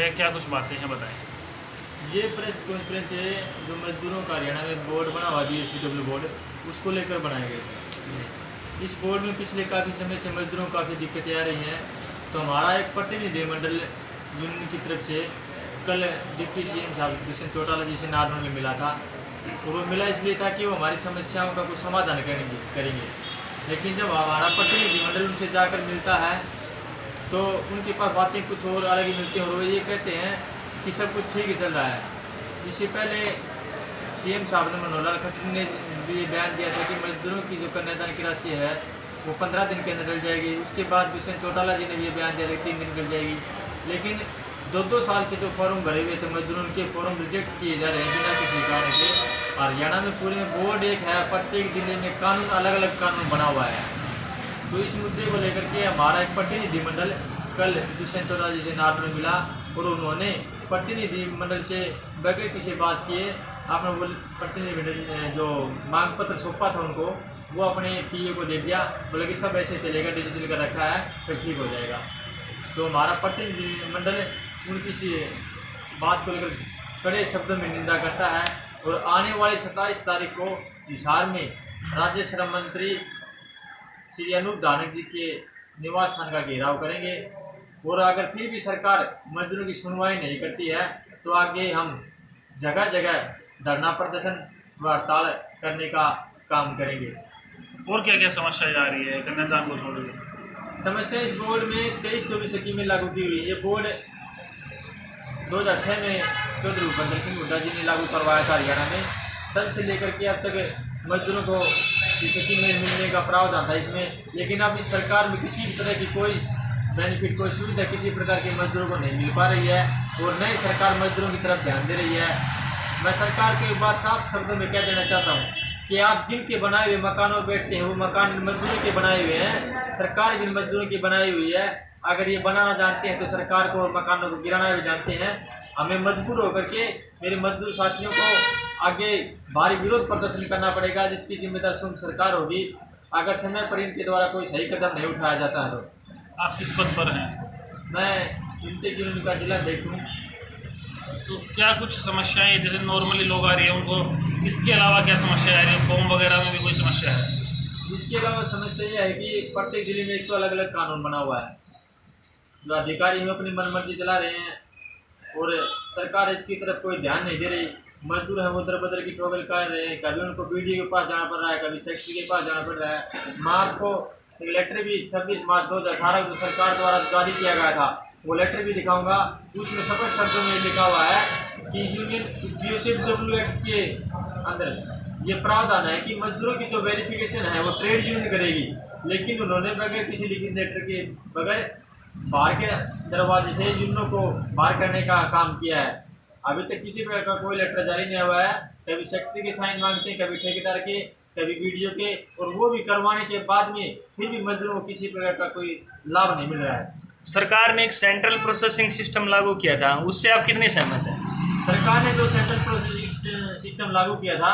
है, क्या कुछ बातें हैं बताएं। ये प्रेस कॉन्फ्रेंस है जो मजदूरों का हरियाणा में बोर्ड बना हुआ BSCW बोर्ड, उसको लेकर बनाए गए थे। इस बोर्ड में पिछले काफ़ी समय से मजदूरों को काफ़ी दिक्कतें आ रही हैं, तो हमारा एक प्रतिनिधिमंडल यूनियन की तरफ से कल डिप्टी CM साहब दुष्यंत चौटाला जी से नारनौल में मिला था। तो वो मिला इसलिए था कि वो हमारी समस्याओं का कुछ समाधान करेंगे। लेकिन जब हमारा प्रतिनिधिमंडल उनसे जाकर मिलता है तो उनके पास बातें कुछ और अलग ही मिलती हैं और वो ये कहते हैं कि सब कुछ ठीक ही चल रहा है। इससे पहले CM साहब ने मनोहर लाल खट्टर ने भी बयान दिया था कि मजदूरों की जो कन्यादान की राशि है वो 15 दिन के अंदर डल जाएगी। उसके बाद दुष्यंत चौटाला जी ने भी ये बयान दिया था कि 3 दिन डल जाएगी। लेकिन 2-2 साल से जो फॉर्म भरे हुए थे मजदूरों के फॉर्म रिजेक्ट किए जा रहे हैं बिना किसी कारण के। हरियाणा में पूरे में बोर्ड एक है, प्रत्येक जिले में कानून अलग अलग कानून बना हुआ है। तो इस मुद्दे को लेकर के हमारा एक प्रतिनिधिमंडल कल दुष्यंत चौटाला जी से नारनौल में मिला और उन्होंने प्रतिनिधिमंडल से बगैर किसी बात किए अपना वो प्रतिनिधिमंडल ने जो मांग पत्र सौंपा था उनको वो अपने PA को दे दिया। बोले कि सब ऐसे चलेगा, डिजिटल का रखा है, सब ठीक हो जाएगा। तो हमारा प्रतिनिधिमंडल उनकी सी बात को लेकर कड़े शब्दों में निंदा करता है और आने वाली 27 तारीख को हिसार में राज्य श्रम मंत्री श्री अनूप धानक जी के निवास स्थान का घेराव करेंगे। और अगर फिर भी सरकार मजदूरों की सुनवाई नहीं करती है तो आगे हम जगह जगह धरना प्रदर्शन व हड़ताल करने का काम करेंगे। और क्या क्या समस्या आ रही है कन्यादान को छोड़ के? समस्या इस बोर्ड में 23-24 स्कीमें लागू की हुई। ये बोर्ड 2006 में चौधरी भूपेंद्र सिंह हुड्डा जी ने लागू करवाया था हरियाणा में। तब से लेकर के अब तक मजदूरों को स्कीमें मिलने का प्रावधान था इसमें, लेकिन अब इस सरकार में किसी भी तरह की कोई बेनिफिट, कोई सुविधा किसी प्रकार के मजदूरों को नहीं मिल पा रही है और नई सरकार मजदूरों की तरफ ध्यान दे रही है। मैं सरकार के बात साफ शब्दों में क्या देना चाहता हूँ कि आप जिनके बनाए हुए मकानों में बैठते हैं वो मकान मजदूरों के बनाए हुए हैं, सरकार भी मजदूरों की बनाई हुई है। अगर ये बनाना जानते हैं तो सरकार को और मकानों को गिराना भी जानते हैं। हमें मजबूर होकर के मेरे मजदूर साथियों को आगे भारी विरोध प्रदर्शन करना पड़ेगा, जिसकी जिम्मेदार स्वयं सरकार होगी अगर समय पर इनके द्वारा कोई सही कदम नहीं उठाया जाता है। तो आप किस पद पर हैं? मैं यूनिटी यूनियन का जिला अध्यक्ष हूँ। तो क्या कुछ समस्याएं जैसे नॉर्मली लोग आ रही है उनको, इसके अलावा क्या समस्या आ रही है? फॉर्म वगैरह में भी कोई समस्या है? इसके अलावा समस्या यह है कि प्रत्येक जिले में एक तो अलग अलग कानून बना हुआ है, जो अधिकारी में अपनी मनमर्जी चला रहे हैं और सरकार इसकी तरफ कोई ध्यान नहीं दे रही। मजदूर हैं वो दर बदर की टोगल कर रहे हैं, कभी उनको BDO के पास जाना पड़ रहा है, कभी सेक्रेटरी के पास जाना पड़ रहा है। मैं आपको एक लेटर भी 26 मार्च 2018 को सरकार द्वारा जारी किया गया था, वो लेटर भी दिखाऊंगा। उसमें स्पष्ट शब्दों में लिखा हुआ है कि यूनियन इस BSCW एक्ट के अंदर ये प्रावधान है कि मजदूरों की जो वेरिफिकेशन है वो ट्रेड यूनियन करेगी। लेकिन उन्होंने बगैर किसी लिखित लेटर के बगैर बाहर के दरवाजे से यूनियनों को बाहर करने का काम किया है। अभी तक किसी प्रकार का कोई लेटर जारी नहीं हुआ है। कभी सेक्रेटरी के साइन मांगते हैं, कभी ठेकेदार के, कभी BDO के, और वो भी करवाने के बाद में फिर भी मजदूरों को किसी प्रकार का कोई लाभ नहीं मिल रहा है। सरकार ने एक सेंट्रल प्रोसेसिंग सिस्टम लागू किया था, उससे आप कितने सहमत हैं? सरकार ने जो सेंट्रल प्रोसेसिंग सिस्टम लागू किया था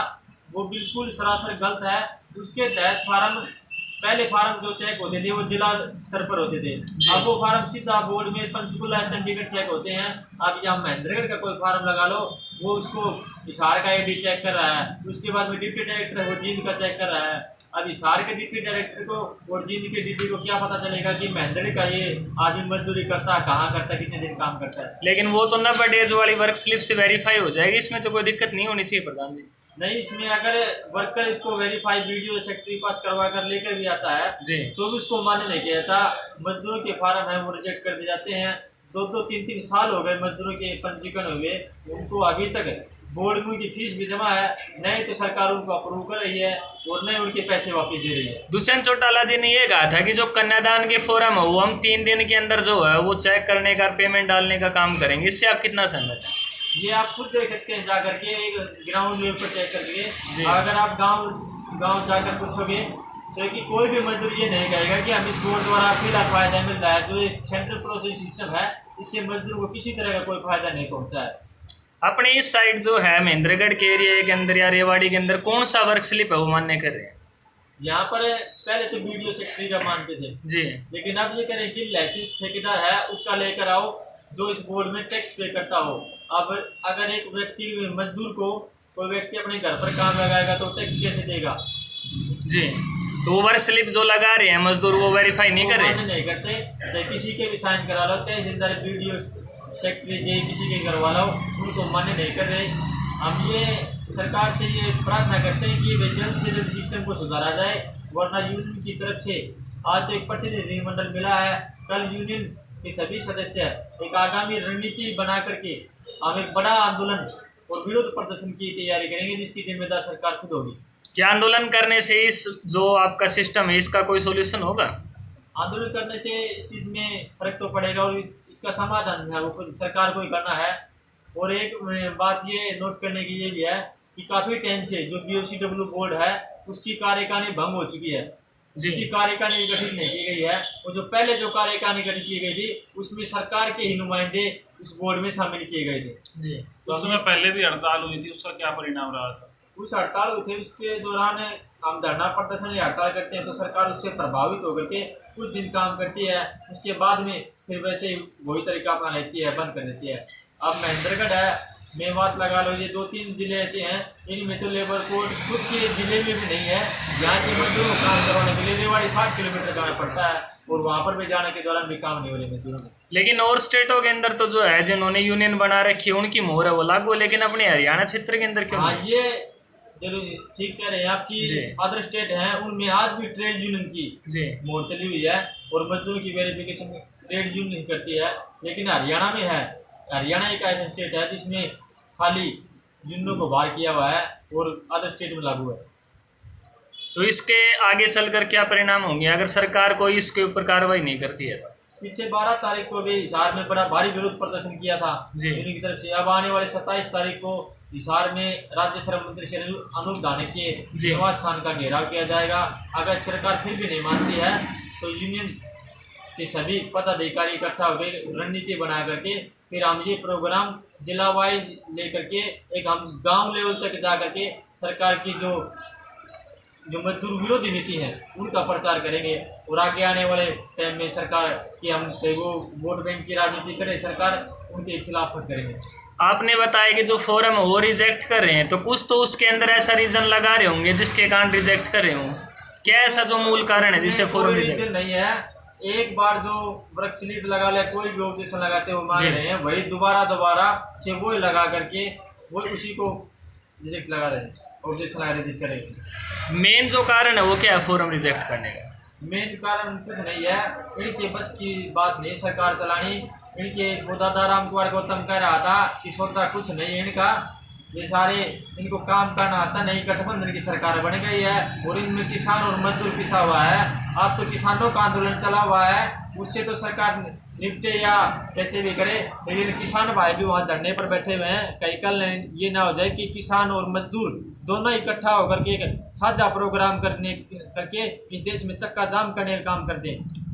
वो बिल्कुल सरासर गलत है। उसके तहत पहले फार्म जो चेक होते थे वो जिला स्तर पर होते थे, अब वो फार्म सीधा बोर्ड में पंचकुला चंडीगढ़ चेक होते हैं। अब यहाँ महेंद्रगढ़ का कोई फार्म लगा लो वो उसको हिसार का AD चेक कर रहा है, उसके बाद में डिप्टी डायरेक्टर वो जींद का चेक कर रहा है। अब हिसार के डिप्टी डायरेक्टर को और जींद के DP को क्या पता चलेगा कि महेंद्रगढ़ का ये आदमी मजदूरी करता है, कहाँ करता है, कितने दिन काम करता है। लेकिन वो तो 90 डेज वाली वर्क स्लिप से वेरीफाई हो जाएगी, इसमें तो कोई दिक्कत नहीं होनी चाहिए प्रधान जी। नहीं, इसमें अगर वर्कर इसको वेरीफाई BDO सेक्रेटरी पास करवा कर लेकर भी आता है जी तो भी उसको मान्य नहीं किया जाता। मजदूरों के फार्म है वो रिजेक्ट कर दिए जाते हैं। 2-2, 3-3 साल हो गए मजदूरों के पंजीकरण हुए, उनको अभी तक बोर्ड में उनकी फीस भी जमा है, नहीं तो सरकार उनको अप्रूव कर रही है और नहीं उनके पैसे वापस दे रही है। दुष्यंत चौटाला जी ने ये कहा था कि जो कन्यादान के फॉर्म है वो हम 3 दिन के अंदर जो है वो चेक करने का, पेमेंट डालने का काम करेंगे। इससे आप कितना सहमत हैं? ये आप खुद देख सकते हैं जाकर के, एक ग्राउंड लेवल पर चेक करके। अगर आप गांव जाकर पूछोगे तो कि कोई भी मजदूर ये नहीं कहेगा कि हम इस बोर्ड द्वारा फिलहाल फायदा मिल रहा है। जो सेंट्रल प्रोसेसिंग सिस्टम है इससे मजदूर को किसी तरह का कोई फायदा नहीं पहुंचा है। अपने इस साइड जो है महेंद्रगढ़ के एरिया के अंदर या रेवाड़ी के अंदर कौन सा वर्क स्लिप है वो मान्य कर रहे हैं? यहाँ पर पहले तो BDO सेक्रेटरी का मानते थे जी, लेकिन अब ये करें कि लाइसेंस ठेकेदार है उसका लेकर आओ, जो इस बोर्ड में टैक्स पे करता हो। अब अगर एक व्यक्ति मजदूर को कोई व्यक्ति अपने घर पर काम लगाएगा तो टैक्स कैसे देगा? जी, तो वो वर्क स्लिप जो लगा रहे हैं मजदूर वो वेरीफाई नहीं कर रहे? नहीं करते, चाहे किसी के भी साइन करा लो, तहसीलदार, BDO, सेक्रेटरी, जे किसी के घर वाला हो, उनको मान्य नहीं कर रहे। हम ये सरकार से ये प्रार्थना करते हैं कि वे जल्द से जल्द सिस्टम को सुधारा जाए, वरना यूनियन की तरफ से आज तो एक प्रतिनिधिमंडल मिला है, कल यूनियन के सभी सदस्य एक आगामी रणनीति बना करके हम एक बड़ा आंदोलन और विरोध प्रदर्शन की तैयारी करेंगे, जिसकी जिम्मेदार सरकार खुद होगी। क्या आंदोलन करने से इस जो आपका सिस्टम है इसका कोई सोल्यूशन होगा? आंदोलन करने से इस चीज़ में फर्क तो पड़ेगा और इसका समाधान है वो खुद सरकार को ही करना है। और एक बात ये नोट करने की ये भी है कि काफ़ी टाइम से जो BOCW बोर्ड है उसकी कार्यकारिणी भंग हो चुकी है, जिसकी कार्यकारिणी गठित नहीं की गई है। और जो पहले जो कार्यकारिणी गठित की गई थी उसमें सरकार के ही नुमाइंदे उस बोर्ड में शामिल किए गए थे। जी, तो उसमें पहले भी हड़ताल हुई थी, उसका क्या परिणाम रहा था? उस हड़ताल हुई थी, उसके दौरान हम धरना प्रदर्शन या हड़ताल करते हैं तो सरकार उससे प्रभावित होकर के कुछ दिन काम करती है, उसके बाद में फिर वैसे वही तरीका अपना लेती है, बंद कर देती है। अब महेंद्रगढ़ है, मेवात लगा लो, ये 2-3 जिले ऐसे हैं इनमें तो लेबर कोड खुद के जिले में भी नहीं है। यहाँ से मजदूरों को काम करवाने के लिए रेवाड़ी 60 किलोमीटर जाना पड़ता है और वहाँ पर भी जाने के दौरान भी काम नहीं हो रहे मजदूरों में। लेकिन और स्टेटों के अंदर तो जो है जिन्होंने यूनियन बना रखी है उनकी मोहर है वो लागू, लेकिन अपने हरियाणा क्षेत्र के अंदर क्यों हाँ, नहीं? ये जरूर ठीक कह रहे हैं आपकी। अदर स्टेट हैं उनमें आज भी ट्रेड यूनियन की मोहर चली हुई है और मजदूरों की वेरिफिकेशन ट्रेड यूनियन करती है, लेकिन हरियाणा में है। हरियाणा एक ऐसा स्टेट है जिसमें खाली यूनियनों को बाहर किया हुआ है और अदर स्टेट में लागू है। तो इसके आगे चलकर क्या परिणाम होंगे अगर सरकार कोई इसके ऊपर कार्रवाई नहीं करती है तो? पीछे 12 तारीख को भी हिसार में बड़ा भारी विरोध प्रदर्शन किया था यूनियन की तरफ से। अब आने वाले 27 तारीख को हिसार में राज्य श्रम मंत्री श्री अनूप धानक के निवास स्थान का घेराव किया जाएगा। अगर सरकार फिर भी नहीं मानती है तो यूनियन के सभी पदाधिकारी इकट्ठा होकर रणनीति बना करके फिर हम ये प्रोग्राम जिला वाइज लेकर के एक हम गांव लेवल तक जा करके सरकार की जो मजदूर विरोधी नीति है उनका प्रचार करेंगे। और आगे आने वाले टाइम में सरकार की हम चाहे वो वोट बैंक की राजनीति करे, सरकार उनके खिलाफ करेंगे। आपने बताया कि जो फोरम है वो रिजेक्ट कर रहे हैं, तो कुछ तो उसके अंदर ऐसा रीजन लगा रहे होंगे जिसके कारण रिजेक्ट कर रहे हों। क्या ऐसा जो मूल कारण है जिससे फोरम रिजेक्ट नहीं है? एक बार जो वर्क स्लिप लगा ले, कोई भी ऑब्जेक्शन लगाते हुए मान रहे हैं, वही दोबारा से वो लगा करके वो उसी को रिजेक्ट लगा रहे हैं, ऑब्जेक्शन लगा रिजेक्ट करेंगे। मेन जो कारण है वो क्या है फोरम रिजेक्ट करने का? मेन कारण कुछ नहीं है, इनके बस की बात नहीं सरकार चलानी। इनके वो दादा राम कुमार गौतम कह रहा था कि सौदा कुछ नहीं है इनका, ये सारे इनको काम करना आता नहीं। गठबंधन की सरकार बन गई है और इनमें किसान और मजदूर पिसा हुआ है। अब तो किसानों का आंदोलन चला हुआ है, उससे तो सरकार निपटे या कैसे भी करे, लेकिन किसान भाई भी वहाँ धरने पर बैठे हुए हैं। कहीं कल ये ना हो जाए कि किसान और मजदूर दोनों इकट्ठा होकर के एक साझा प्रोग्राम करके इस देश में चक्का जाम करने का काम करते हैं।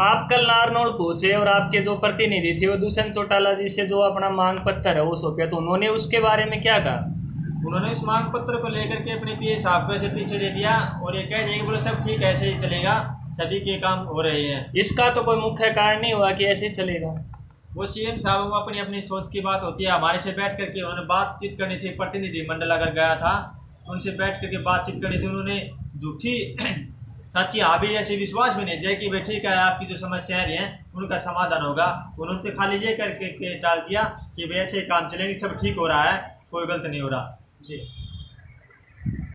आप कल नारनौल पहुंचे और आपके जो प्रतिनिधि थे वो दुष्यंत चौटाला जी से जो अपना मांग पत्र है वो सौंपा, तो उन्होंने उसके बारे में क्या कहा? उन्होंने इस मांग पत्र को लेकर के अपने PA साहब को ऐसे पीछे दे दिया और ये कह दिया कि बोले सब ठीक है, ऐसे ही चलेगा, सभी के काम हो रहे हैं। इसका तो कोई मुख्य कारण नहीं हुआ कि ऐसे ही चलेगा। वो CM साहब को अपनी अपनी सोच की बात होती है। हमारे से बैठ करके उन्होंने बातचीत करनी थी, प्रतिनिधिमंडल अगर गया था उनसे बैठ करके बातचीत करनी थी। उन्होंने झूठी सच्ची हाँ भी ऐसे विश्वास भी नहीं दिया कि भाई ठीक है आपकी जो समस्याएं रही हैं उनका समाधान होगा। उन्होंने खाली ये करके डाल दिया कि वैसे काम चलेंगे, सब ठीक हो रहा है, कोई गलत नहीं हो रहा। जी।